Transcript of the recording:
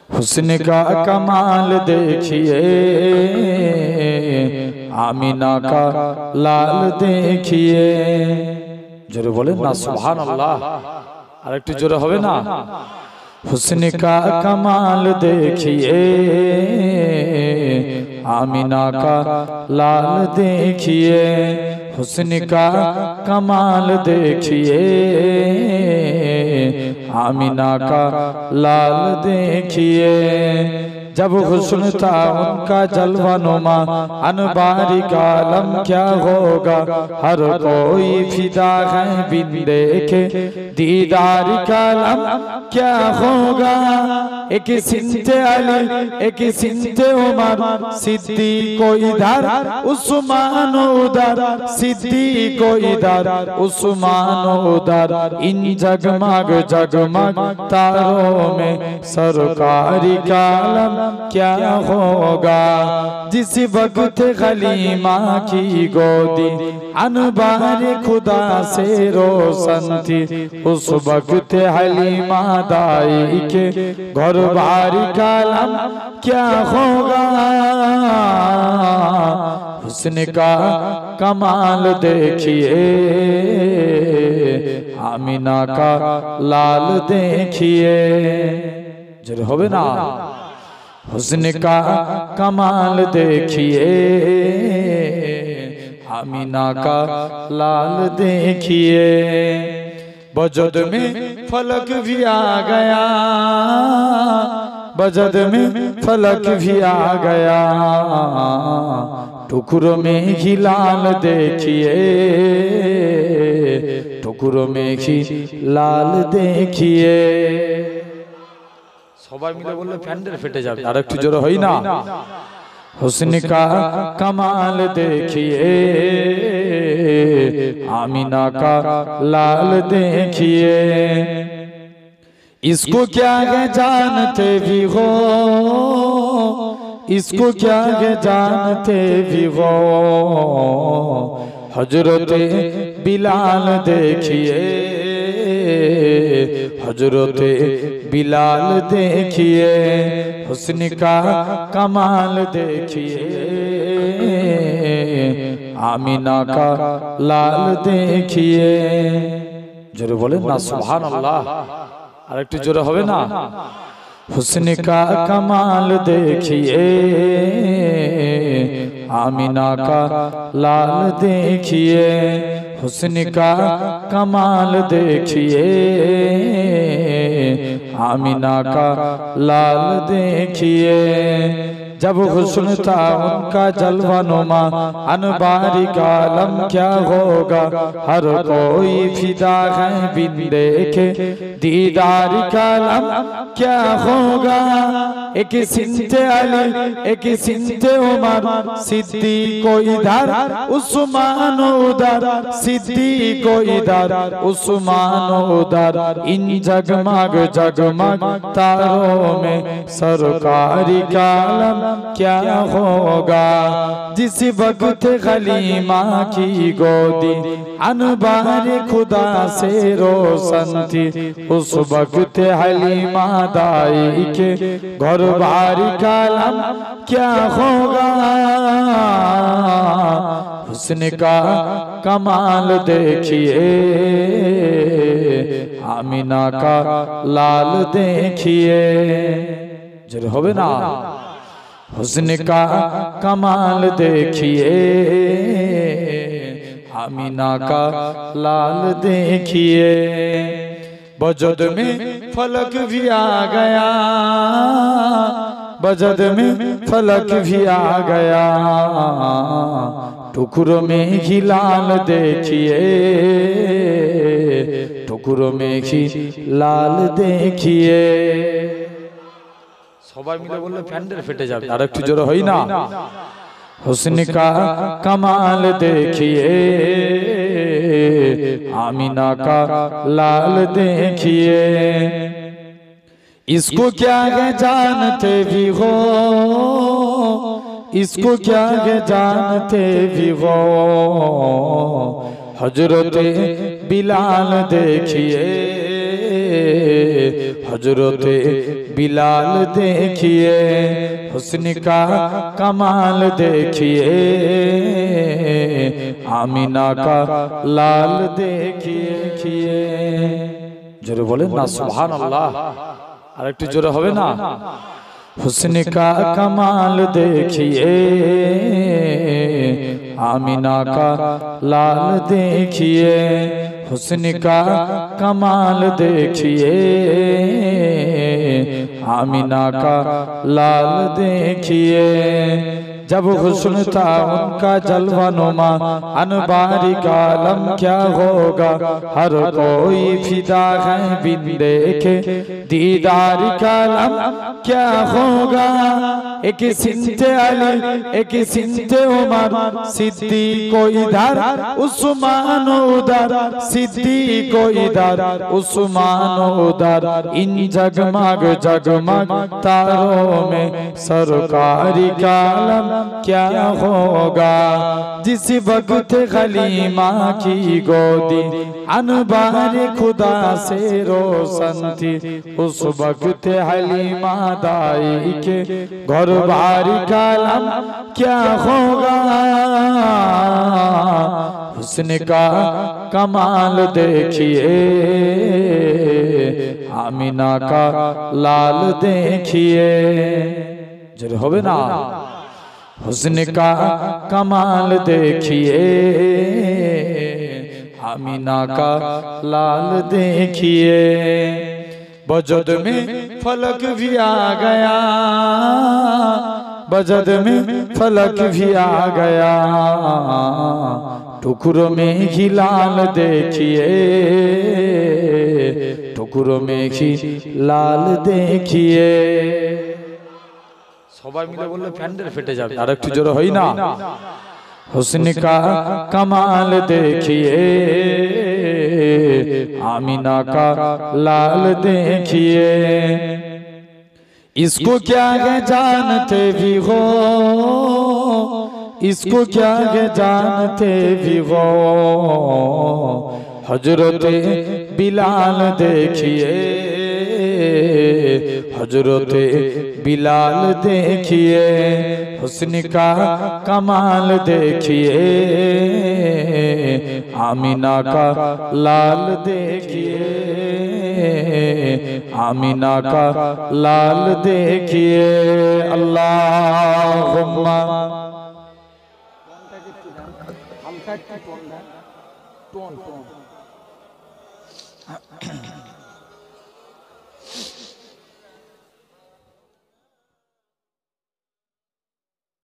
हुस्न का कमाल देखिए, आमीना का लाल देखिए। जोरे बोले ना सुभान अल्लाह, और एक जोरे होवे ना। हुस्न का कमाल देखिए, आमीना का लाल देखिए। हुस्न का कमाल देखिए, आमीना का लाल देखिए। जब हुस्न था उनका जलवा नुमा, अनबारी का आलम क्या होगा। हर कोई फिदा है बिन देखे, दीदार का आलम क्या होगा। एक सिंते अली, एक सिंते उमर, सिद्दीक को इधर उस्मान उधर, सिद्दीक को इधर उस्मान उधर। इन जगमग जगमग तारों में सरकारी का आलम क्या होगा। जिस वक्त खलीमा की गोदी अनबार खुदा से रोशन थी, उस वक्त हलीमा दाई के घर बारी का आलम क्या होगा। हुस्न का कमाल देखिए, आमीना का लाल देखिए। जरूर होवे ना। हुस्न का कमाल देखिए, आमीना का लाल देखिए। बजद में फलक भी आ गया, बजद में फलक भी आ गया। टुकड़ों में ही लाल देखिए, टुकड़ों में ही लाल देखिए। সবাই মিলে বললে প্যান্ডেল ফেটে যাবে, আর একটু জোরে হই না। हुस्न का कमाल देखिए, आमीना का लाल देखिए। इसको क्या है जानते भी हो, इसको क्या है जानते भी हो। हजरत बिलाल देखिए, हजरत बिलाल देखिए। हुस्न का कमाल देखिए, आमीना का लाल देखिए। जोरे बोले ना सुभान अल्लाह, और एक जोरे होवे ना। हुस्न का कमाल देखिए, आमीना का लाल देखिए। हुस्न का कमाल देखिए, आमीना का लाल देखिए। जब हुस्न था उनका जलवा नुमा, अनबारी का आलम क्या होगा। हर कोई फिदा है बिन देखे, दीदार का आलम क्या होगा। एक सिंते अली, एक सिंते उमर, सिद्दीक को इधर उस्मान उधर, सिद्दीक को इधर उस्मान उधर। इन जगमग जगमग तारों में सरकारी का आलम क्या होगा। जिस वक्त खलीमा की गोदी अनबार खुदा से रोशन थी, उस वक्त हलीमा दाई के घर बारी का आलम क्या होगा। हुस्न का कमाल देखिए, आमीना का लाल देखिए। जरूर होवे ना। हुस्न का कमाल देखिए, आमीना का लाल देखिए। बजद में फलक भी आ गया, बजद में फलक भी आ गया। टुकड़ों में ही लाल देखिए, टुकड़ों में ही लाल देखिए। সবাই মিলে বললে প্যান্ডেল ফেটে যাবে, আর একটু জোরে হই না। हुस्न का कमाल देखिए, आमीना का लाल देखिए। इसको क्या है जानते भी हो, इसको क्या है जानते भी हो। हजरत बिलाल देखिए, हजरते बिलाल देखिए, हुस्न का कमाल देखिए, आमिना का लाल देखिए। जोरे बोले ना सुभान अल्लाह, और एक जोरे होवे ना। हुस्न का कमाल देखिए, आमिना का लाल देखिए, हुस्न का कमाल देखिए, आमिना का लाल देखिए। जब हुस्न था उनका जलवा नुमा, अनबारी का आलम क्या होगा, हर कोई फिदा है बिन देखे, दीदार का आलम क्या होगा। एक सिंते अली एक सिंते उमर, सिद्दीक को इधर उस्मान उधर, सिद्दीक को इधर उस्मान उधर, इन जगमग जगमग तारों में सरकारी का आलम क्या होगा। जिस वक्त खलीमा की गोदी अनबार खुदा से रोशन थी, उस वक्त हलीमा दाई के घर बारी का आलम क्या होगा। हुस्न का कमाल देखिए, आमिना का लाल देखिए। जरूर होवे ना। हुस्न का कमाल देखिए, आमिना का लाल देखिए। बजद में फलक भी आ गया, बजद में फलक भी आ गया, टुकड़ों में ही लाल देखिए, टुकड़ों में ही लाल देखिए। সবাই মিলে বললে প্যান্ডেল ফেটে যাবে, আর একটু জোরে হয় না। हुस्न का कमाल देखिए, आमिना का लाल देखिए। इसको क्या है जानते भी हो, इसको क्या है जानते भी हो, हजरते बिलाल देखिए, हजरते बिलाल देखिए। हुस्न का कमाल देखिए, आमिना का लाल देखिए, आमिना का लाल देखिए। अल्लाहुम्मा टोन